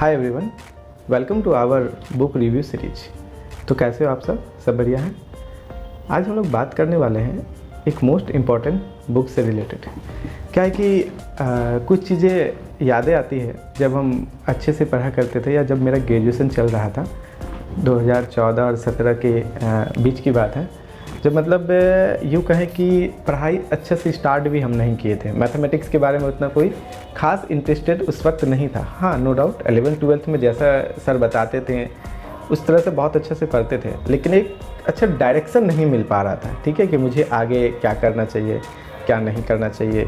Hi everyone, welcome to our book review series. तो कैसे हो आप सब बढ़िया हैं। आज हम लोग बात करने वाले हैं एक मोस्ट इम्पॉर्टेंट बुक से रिलेटेड। क्या है कि कुछ चीज़ें यादें आती है जब हम अच्छे से पढ़ा करते थे, या जब मेरा ग्रेजुएशन चल रहा था 2014 और 17 के बीच की बात है, जब मतलब यूँ कहें कि पढ़ाई अच्छे से स्टार्ट भी हम नहीं किए थे। मैथमेटिक्स के बारे में उतना कोई ख़ास इंटरेस्टेड उस वक्त नहीं था। हाँ, नो डाउट 11th-12th में जैसा सर बताते थे उस तरह से बहुत अच्छे से पढ़ते थे, लेकिन एक अच्छा डायरेक्शन नहीं मिल पा रहा था। ठीक है कि मुझे आगे क्या करना चाहिए, क्या नहीं करना चाहिए।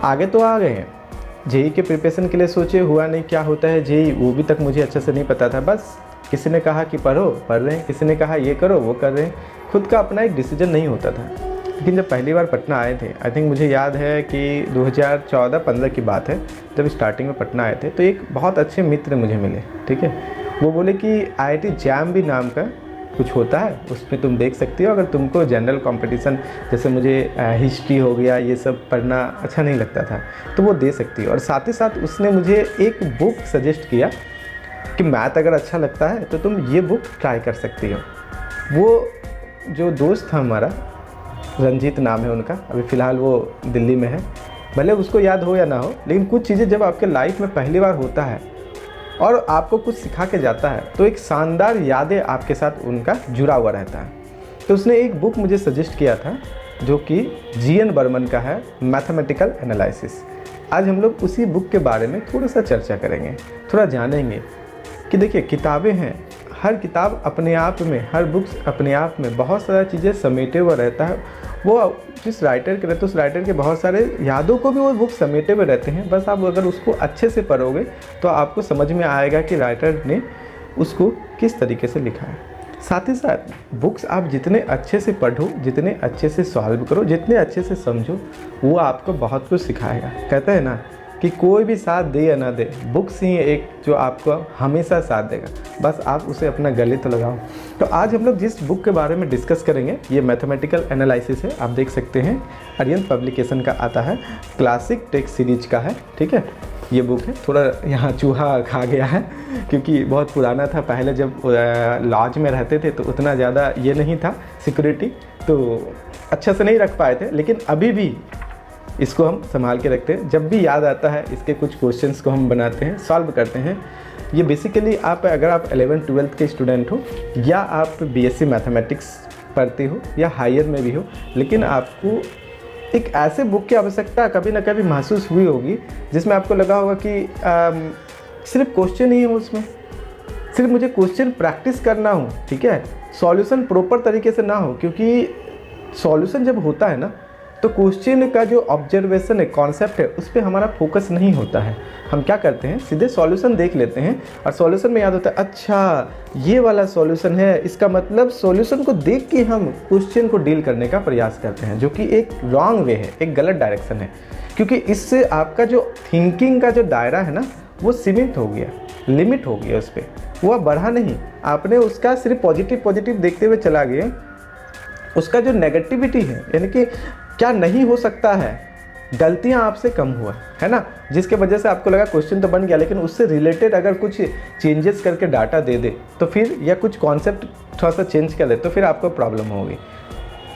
आगे तो आ गए हैं, जेई के प्रिपरेशन के लिए सोचे, हुआ नहीं। क्या होता है जेई, वो भी तक मुझे अच्छे से नहीं पता था। बस किसी ने कहा कि पढ़ो, पढ़ रहे हैं, किसी ने कहा ये करो, वो कर रहे हैं। खुद का अपना एक डिसीजन नहीं होता था। लेकिन जब पहली बार पटना आए थे, आई थिंक मुझे याद है कि 2014-15 की बात है, जब स्टार्टिंग में पटना आए थे, तो एक बहुत अच्छे मित्र मुझे मिले। ठीक है, वो बोले कि IIT जैम भी नाम का कुछ होता है, उसमें तुम देख सकती हो। अगर तुमको जनरल कंपटीशन, जैसे मुझे हिस्ट्री हो गया, ये सब पढ़ना अच्छा नहीं लगता था, तो वो दे सकती हो। और साथ ही साथ उसने मुझे एक बुक सजेस्ट किया कि मैथ अगर अच्छा लगता है तो तुम ये बुक ट्राई कर सकती हो। वो जो दोस्त था हमारा, रंजीत नाम है उनका, अभी फ़िलहाल वो दिल्ली में है। भले उसको याद हो या ना हो, लेकिन कुछ चीज़ें जब आपके लाइफ में पहली बार होता है और आपको कुछ सिखा के जाता है, तो एक शानदार यादें आपके साथ उनका जुड़ा हुआ रहता है। तो उसने एक बुक मुझे सजेस्ट किया था जो कि GN बर्मन का है, मैथमेटिकल एनालिसिस। आज हम लोग उसी बुक के बारे में थोड़ा सा चर्चा करेंगे, थोड़ा जानेंगे कि देखिए, किताबें हैं, हर किताब अपने आप में, हर बुक्स अपने आप में बहुत सारी चीज़ें समेटे हुए रहता है। वो जिस राइटर के रहते, उस राइटर के बहुत सारे यादों को भी वो बुक समेटे हुए रहते हैं। बस आप अगर उसको अच्छे से पढ़ोगे तो आपको समझ में आएगा कि राइटर ने उसको किस तरीके से लिखा है। साथ ही साथ बुक्स आप जितने अच्छे से पढ़ो, जितने अच्छे से सॉल्व करो, जितने अच्छे से समझो, वो आपको बहुत कुछ सिखाएगा। कहते हैं ना कि कोई भी साथ दे या ना दे, बुक्स ही एक जो आपको हमेशा साथ देगा, बस आप उसे अपना गले तो लगाओ। तो आज हम लोग जिस बुक के बारे में डिस्कस करेंगे, ये मैथमेटिकल एनालिसिस है। आप देख सकते हैं अरिहंत पब्लिकेशन का आता है, क्लासिक टेक्स्ट सीरीज का है। ठीक है, ये बुक है। थोड़ा यहाँ चूहा खा गया है क्योंकि बहुत पुराना था। पहले जब लॉज में रहते थे तो उतना ज़्यादा ये नहीं था सिक्योरिटी, तो अच्छा से नहीं रख पाए थे, लेकिन अभी भी इसको हम संभाल के रखते हैं। जब भी याद आता है, इसके कुछ क्वेश्चंस को हम बनाते हैं, सॉल्व करते हैं। ये बेसिकली आप अगर आप 11th-12th के स्टूडेंट हो, या आप BSc मैथमेटिक्स पढ़ते हो, या हायर में भी हो, लेकिन आपको एक ऐसे बुक की आवश्यकता कभी ना कभी महसूस हुई होगी जिसमें आपको लगा होगा कि सिर्फ क्वेश्चन ही हो, उसमें सिर्फ मुझे क्वेश्चन प्रैक्टिस करना हो। ठीक है, सॉल्यूशन प्रॉपर तरीके से ना हो, क्योंकि सॉल्यूशन जब होता है ना, तो क्वेश्चन का जो ऑब्जर्वेशन है, कॉन्सेप्ट है, उस पर हमारा फोकस नहीं होता है। हम क्या करते हैं, सीधे सॉल्यूशन देख लेते हैं और सॉल्यूशन में याद होता है, अच्छा ये वाला सॉल्यूशन है, इसका मतलब सॉल्यूशन को देख के हम क्वेश्चन को डील करने का प्रयास करते हैं, जो कि एक रॉन्ग वे है, एक गलत डायरेक्शन है। क्योंकि इससे आपका जो थिंकिंग का जो दायरा है ना, वो सीमित हो गया, लिमिट हो गया, उस पर वो बढ़ा नहीं। आपने उसका सिर्फ पॉजिटिव देखते हुए चला गए। उसका जो नेगेटिविटी है, यानी कि क्या नहीं हो सकता है, गलतियां आपसे कम हुआ है ना, जिसके वजह से आपको लगा क्वेश्चन तो बन गया, लेकिन उससे रिलेटेड अगर कुछ चेंजेस करके डाटा दे दे तो फिर, या कुछ कॉन्सेप्ट थोड़ा सा चेंज कर दे तो फिर आपको प्रॉब्लम होगी।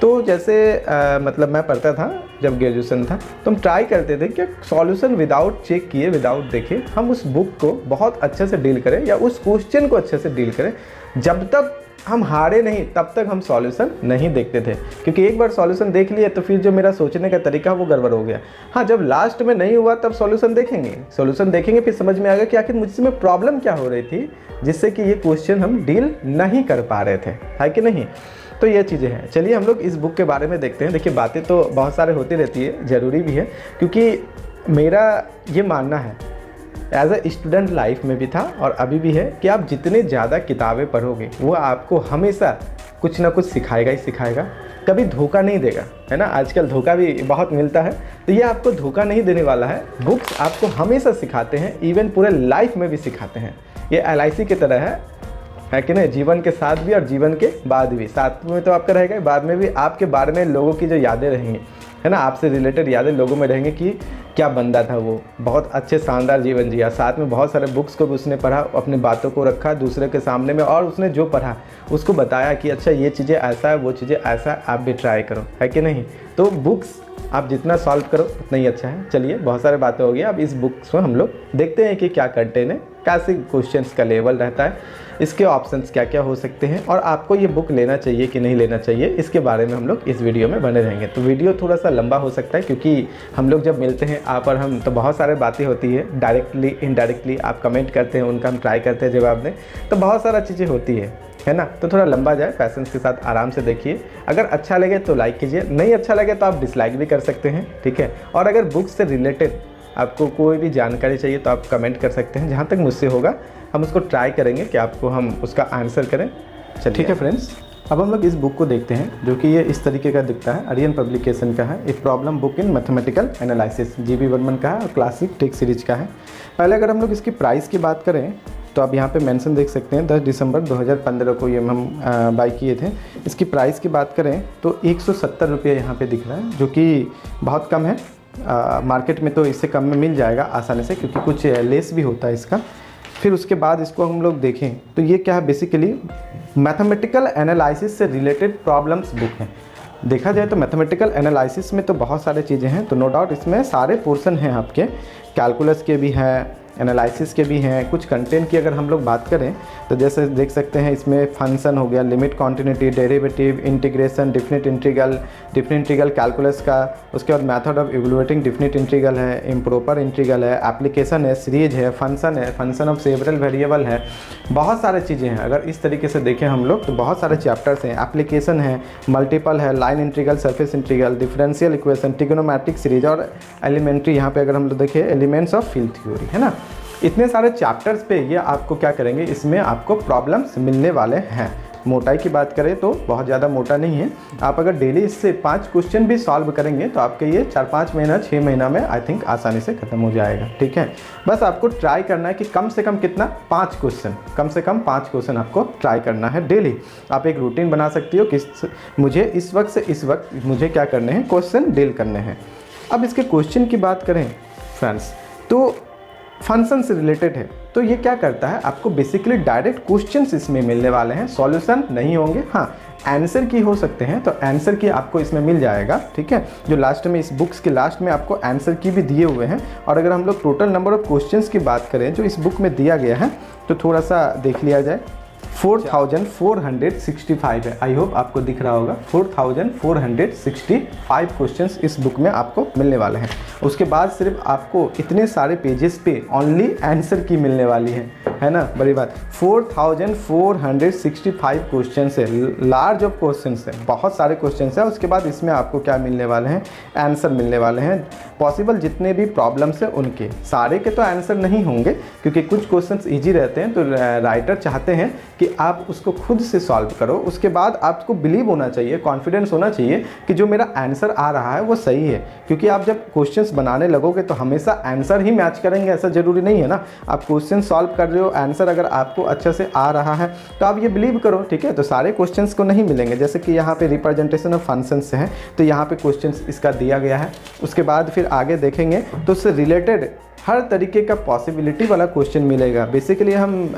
तो जैसे मतलब मैं पढ़ता था जब ग्रेजुएशन था, तो हम ट्राई करते थे कि सॉल्यूशन विदाउट चेक किए, विदाउट देखे, हम उस बुक को बहुत अच्छे से डील करें, या उस क्वेश्चन को अच्छे से डील करें। जब तक हम हारे नहीं, तब तक हम सॉल्यूशन नहीं देखते थे, क्योंकि एक बार सॉल्यूशन देख लिए तो फिर जो मेरा सोचने का तरीका वो गड़बड़ हो गया। हाँ, जब लास्ट में नहीं हुआ तब सॉल्यूशन देखेंगे, फिर समझ में आ गया कि आखिर मुझसे प्रॉब्लम क्या हो रही थी, जिससे कि ये क्वेश्चन हम डील नहीं कर पा रहे थे, है कि नहीं। तो ये चीज़ें हैं। चलिए हम लोग इस बुक के बारे में देखते हैं। देखिए, बातें तो बहुत सारे होती रहती है, ज़रूरी भी है, क्योंकि मेरा ये मानना है एज अ स्टूडेंट लाइफ में भी था और अभी भी है कि आप जितने ज़्यादा किताबें पढ़ोगे, वो आपको हमेशा कुछ ना कुछ सिखाएगा ही सिखाएगा, कभी धोखा नहीं देगा, है ना। आजकल धोखा भी बहुत मिलता है, तो ये आपको धोखा नहीं देने वाला है। बुक्स आपको हमेशा सिखाते हैं, इवन पूरे लाइफ में भी सिखाते हैं। ये LIC की तरह है कि नहीं, जीवन के साथ भी और जीवन के बाद भी। साथ में तो आपका रहेगा, बाद में भी आपके बारे में लोगों की जो यादें रहेंगी, है ना, आपसे रिलेटेड यादें लोगों में रहेंगी कि क्या बंदा था वो, बहुत अच्छे शानदार जीवन जिया, साथ में बहुत सारे बुक्स को भी उसने पढ़ा, अपनी बातों को रखा दूसरे के सामने में, और उसने जो पढ़ा उसको बताया कि अच्छा ये चीज़ें ऐसा है, वो चीज़ें ऐसा है, आप भी ट्राई करो, है कि नहीं। तो बुक्स आप जितना सॉल्व करो उतना ही अच्छा है। चलिए, बहुत सारी बातें हो गई, अब इस बुक्स को हम लोग देखते हैं कि क्या कंटेंट है, कैसे क्वेश्चंस का लेवल रहता है, इसके ऑप्शंस क्या क्या हो सकते हैं, और आपको ये बुक लेना चाहिए कि नहीं लेना चाहिए, इसके बारे में हम लोग इस वीडियो में बने रहेंगे। तो वीडियो थोड़ा सा लंबा हो सकता है क्योंकि हम लोग जब मिलते हैं आप और हम, तो बहुत सारे बातें होती है, डायरेक्टली इनडायरेक्टली आप कमेंट करते हैं, उनका हम ट्राई करते हैं जवाब दें, तो बहुत सारा चीज़ें होती है ना। तो थोड़ा लंबा जाए, पैसेंस के साथ आराम से देखिए। अगर अच्छा लगे तो लाइक कीजिए, नहीं अच्छा लगे तो आप डिसलाइक भी कर सकते हैं, ठीक है। और अगर बुक से रिलेटेड आपको कोई भी जानकारी चाहिए तो आप कमेंट कर सकते हैं, जहाँ तक मुझसे होगा हम उसको ट्राई करेंगे कि आपको हम उसका आंसर करें। चलिए, ठीक है फ्रेंड्स, अब हम लोग इस बुक को देखते हैं, जो कि ये इस तरीके का दिखता है, आर्यन पब्लिकेशन का है, एक problem book in mathematical analysis, GB Varman का है और क्लासिक टेक सीरीज का है। पहले अगर हम लोग इसकी प्राइस की बात करें तो आप यहाँ पे मेंशन देख सकते हैं, 10 दिसंबर 2015 को ये हम बाई किए थे। इसकी प्राइस की बात करें तो 170 रुपये यहाँ पे दिख रहा है, जो कि बहुत कम है। मार्केट में तो इससे कम में मिल जाएगा आसानी से, क्योंकि कुछ लेस भी होता है इसका। फिर उसके बाद इसको हम लोग देखें तो ये क्या है, बेसिकली मैथमेटिकल एनालिसिस से रिलेटेड प्रॉब्लम्स बुक है। देखा जाए तो मैथमेटिकल एनालिसिस में तो बहुत सारे चीज़ें हैं, तो नो डाउट इसमें सारे पोर्शन हैं आपके, कैलकुलस के भी हैं, एनालिसिस के भी हैं। कुछ कंटेंट की अगर हम लोग बात करें तो जैसे देख सकते हैं, इसमें फंक्शन हो गया, limit, continuity, derivative, integration, definite integral calculus का, उसके बाद method of evaluating definite integral है, इम्प्रॉपर इंटीग्रल है, एप्लीकेशन है, सीरीज है, फंक्शन ऑफ सेवरल वेरिएबल है, बहुत सारे चीज़ें हैं। अगर इस तरीके से देखें हम लोग तो बहुत सारे चैप्टर्स हैं, एप्लीकेशन है, मल्टीपल है, line integral, surface integral, differential equation, trigonometric series, और एलिमेंट्री, यहाँ पे अगर हम लोग देखें एलिमेंट्स ऑफ फील्ड थ्योरी, है ना। इतने सारे चैप्टर्स पे ये आपको क्या करेंगे, इसमें आपको प्रॉब्लम्स मिलने वाले हैं। मोटाई की बात करें तो बहुत ज़्यादा मोटा नहीं है। आप अगर डेली इससे 5 क्वेश्चन भी सॉल्व करेंगे तो आपके ये 4-5 महीना 6 महीना में आई थिंक आसानी से ख़त्म हो जाएगा, ठीक है। बस आपको ट्राई करना है कि कम से कम कितना, 5 क्वेश्चन, कम से कम 5 क्वेश्चन आपको ट्राई करना है डेली। आप एक रूटीन बना सकती हो कि मुझे इस वक्त से इस वक्त मुझे क्या करने हैं, क्वेश्चन डील करने हैं। अब इसके क्वेश्चन की बात करें फ्रेंड्स तो फंक्शन से रिलेटेड है, तो ये क्या करता है, आपको बेसिकली डायरेक्ट क्वेश्चंस इसमें मिलने वाले हैं, सॉल्यूशन नहीं होंगे। हाँ, आंसर की हो सकते हैं, तो आंसर की आपको इसमें मिल जाएगा, ठीक है। जो लास्ट में इस बुक्स के लास्ट में आपको आंसर की भी दिए हुए हैं। और अगर हम लोग टोटल नंबर ऑफ क्वेश्चंस की बात करें जो इस बुक में दिया गया है, तो थोड़ा सा देख लिया जाए, 4465 है। आई होप आपको दिख रहा होगा, 4465 क्वेश्चंस इस बुक में आपको मिलने वाले हैं। उसके बाद सिर्फ आपको इतने सारे पेजेस पे ओनली आंसर की मिलने वाली है ना, बड़ी बात। 4465 क्वेश्चंस है, लार्ज ऑफ क्वेश्चंस है, बहुत सारे क्वेश्चंस है। उसके बाद इसमें आपको क्या मिलने वाले हैं, आंसर मिलने वाले हैं। पॉसिबल जितने भी प्रॉब्लम्स है उनके, सारे के तो आंसर नहीं होंगे क्योंकि कुछ क्वेश्चंस ईजी रहते हैं, तो राइटर चाहते हैं कि आप उसको खुद से सॉल्व करो। उसके बाद आपको बिलीव होना चाहिए, कॉन्फिडेंस होना चाहिए कि जो मेरा आंसर आ रहा है वो सही है। क्योंकि आप जब क्वेश्चंस बनाने लगोगे तो हमेशा आंसर ही मैच करेंगे ऐसा ज़रूरी नहीं है ना। आप क्वेश्चन सॉल्व कर रहे हो, आंसर अगर आपको अच्छे से आ रहा है तो आप ये बिलीव करो, ठीक है। तो सारे क्वेश्चंस को नहीं मिलेंगे, जैसे कि यहाँ पे रिप्रेजेंटेशन ऑफ फंक्शंस है, तो यहाँ पे क्वेश्चंस इसका दिया गया है। उसके बाद फिर आगे देखेंगे तो उससे रिलेटेड हर तरीके का पॉसिबिलिटी वाला क्वेश्चन मिलेगा। बेसिकली हम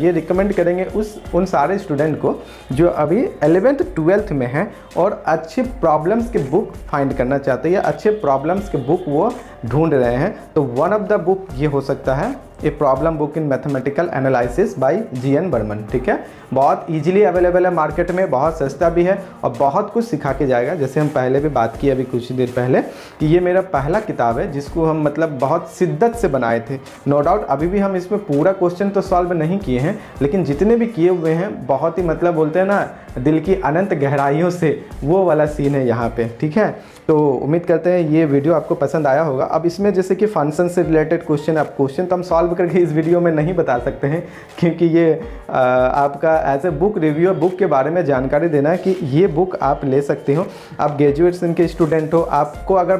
ये रिकमेंड करेंगे उन सारे स्टूडेंट को जो अभी 11th 12th में हैं और अच्छे प्रॉब्लम्स के बुक फाइंड करना चाहते हैं या अच्छे प्रॉब्लम्स के बुक वो ढूंढ रहे हैं, तो वन ऑफ द बुक ये हो सकता है, a problem book in mathematical analysis by G N. Berman, ठीक है। बहुत इजीली अवेलेबल है मार्केट में, बहुत सस्ता भी है और बहुत कुछ सिखा के जाएगा। जैसे हम पहले भी बात की अभी कुछ देर पहले कि ये मेरा पहला किताब है जिसको हम मतलब बहुत शिद्दत से बनाए थे। नो डाउट अभी भी हम इसमें पूरा क्वेश्चन तो सॉल्व नहीं किए हैं, लेकिन जितने भी किए हुए हैं बहुत ही मतलब बोलते हैं ना दिल की अनंत गहराइयों से, वो वाला सीन है यहाँ पे, ठीक है। तो उम्मीद करते हैं ये वीडियो आपको पसंद आया होगा। अब इसमें जैसे कि फंक्शन से रिलेटेड क्वेश्चन, अब क्वेश्चन तो हम सॉल्व करके इस वीडियो में नहीं बता सकते हैं क्योंकि ये आपका as a book reviewer book के बारे में जानकारी देना है कि ये बुक आप ले सकते हो। आप ग्रेजुएशन के स्टूडेंट हो, आपको अगर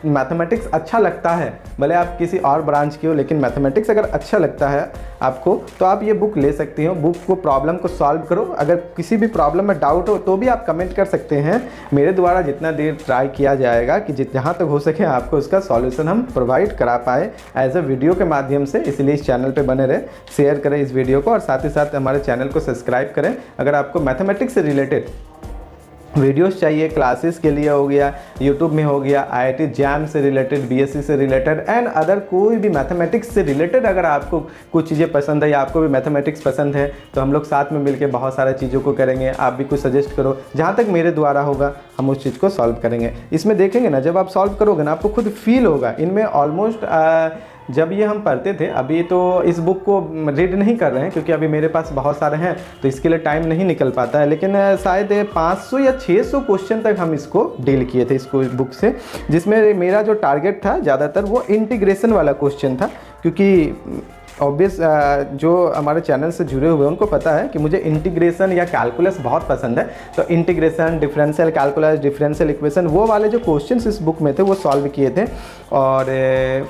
मैथमेटिक्स अच्छा लगता है, भले आप किसी और और ब्रांच की हो, लेकिन मैथमेटिक्स अगर अच्छा लगता है आपको तो आप ये बुक ले सकती हो। बुक को प्रॉब्लम को सॉल्व करो। अगर किसी भी प्रॉब्लम में डाउट हो तो भी आप कमेंट कर सकते हैं। मेरे द्वारा जितना देर ट्राई किया जाएगा कि जहाँ तक हो सके आपको उसका सॉल्यूशन हम प्रोवाइड करा पाए एज अ वीडियो के माध्यम से। इसलिए इस चैनल पे बने रहे, शेयर करें इस वीडियो को और साथ ही साथ हमारे चैनल को सब्सक्राइब करें। अगर आपको मैथमेटिक्स से रिलेटेड वीडियोस चाहिए, क्लासेस के लिए हो गया, यूट्यूब में हो गया, IIT जैम से रिलेटेड, BSc से रिलेटेड एंड अदर कोई भी मैथमेटिक्स से रिलेटेड अगर आपको कुछ चीज़ें पसंद है या आपको भी मैथमेटिक्स पसंद है तो हम लोग साथ में मिलकर बहुत सारी चीज़ों को करेंगे। आप भी कुछ सजेस्ट करो, जहाँ तक मेरे द्वारा होगा हम उस चीज़ को सॉल्व करेंगे। इसमें देखेंगे ना, जब आप सॉल्व करोगे ना आपको खुद फील होगा। इनमें ऑलमोस्ट जब ये हम पढ़ते थे, अभी तो इस बुक को रीड नहीं कर रहे हैं क्योंकि अभी मेरे पास बहुत सारे हैं तो इसके लिए टाइम नहीं निकल पाता है, लेकिन शायद 500 या 600 क्वेश्चन तक हम इसको डील किए थे इसको बुक से, जिसमें मेरा जो टारगेट था ज़्यादातर वो इंटीग्रेशन वाला क्वेश्चन था। क्योंकि ऑब्वियस जो हमारे चैनल से जुड़े हुए हैं उनको पता है कि मुझे इंटीग्रेशन या कैलकुलस बहुत पसंद है। तो integration, differential calculus, differential equation, वो वाले जो क्वेश्चंस इस बुक में थे वो सॉल्व किए थे। और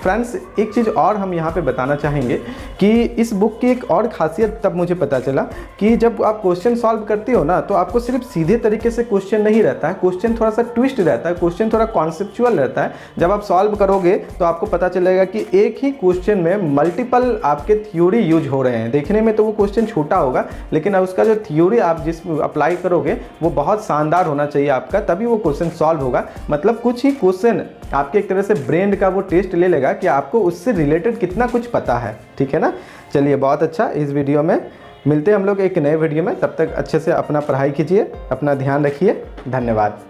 फ्रेंड्स एक चीज़ और हम यहाँ पे बताना चाहेंगे कि इस बुक की एक और खासियत तब मुझे पता चला कि जब आप क्वेश्चन सॉल्व करते हो ना तो आपको सिर्फ सीधे तरीके से क्वेश्चन नहीं रहता है, क्वेश्चन थोड़ा सा ट्विस्ट रहता है, क्वेश्चन थोड़ा कॉन्सेप्चुअल रहता है। जब आप सॉल्व करोगे तो आपको पता चलेगा कि एक ही क्वेश्चन में मल्टीपल आपके थ्योरी यूज हो रहे हैं। देखने में तो वो क्वेश्चन छोटा होगा लेकिन उसका जो थ्योरी आप जिस अप्लाई करोगे वो बहुत शानदार होना चाहिए आपका, तभी वो क्वेश्चन सॉल्व होगा। मतलब कुछ ही क्वेश्चन आपके एक तरह से ब्रेन का वो टेस्ट ले लेगा कि आपको उससे रिलेटेड कितना कुछ पता है। ठीक है ना। चलिए बहुत अच्छा, इस वीडियो में मिलते हैं हम लोग एक नए वीडियो में। तब तक अच्छे से अपना पढ़ाई कीजिए, अपना ध्यान रखिए। धन्यवाद।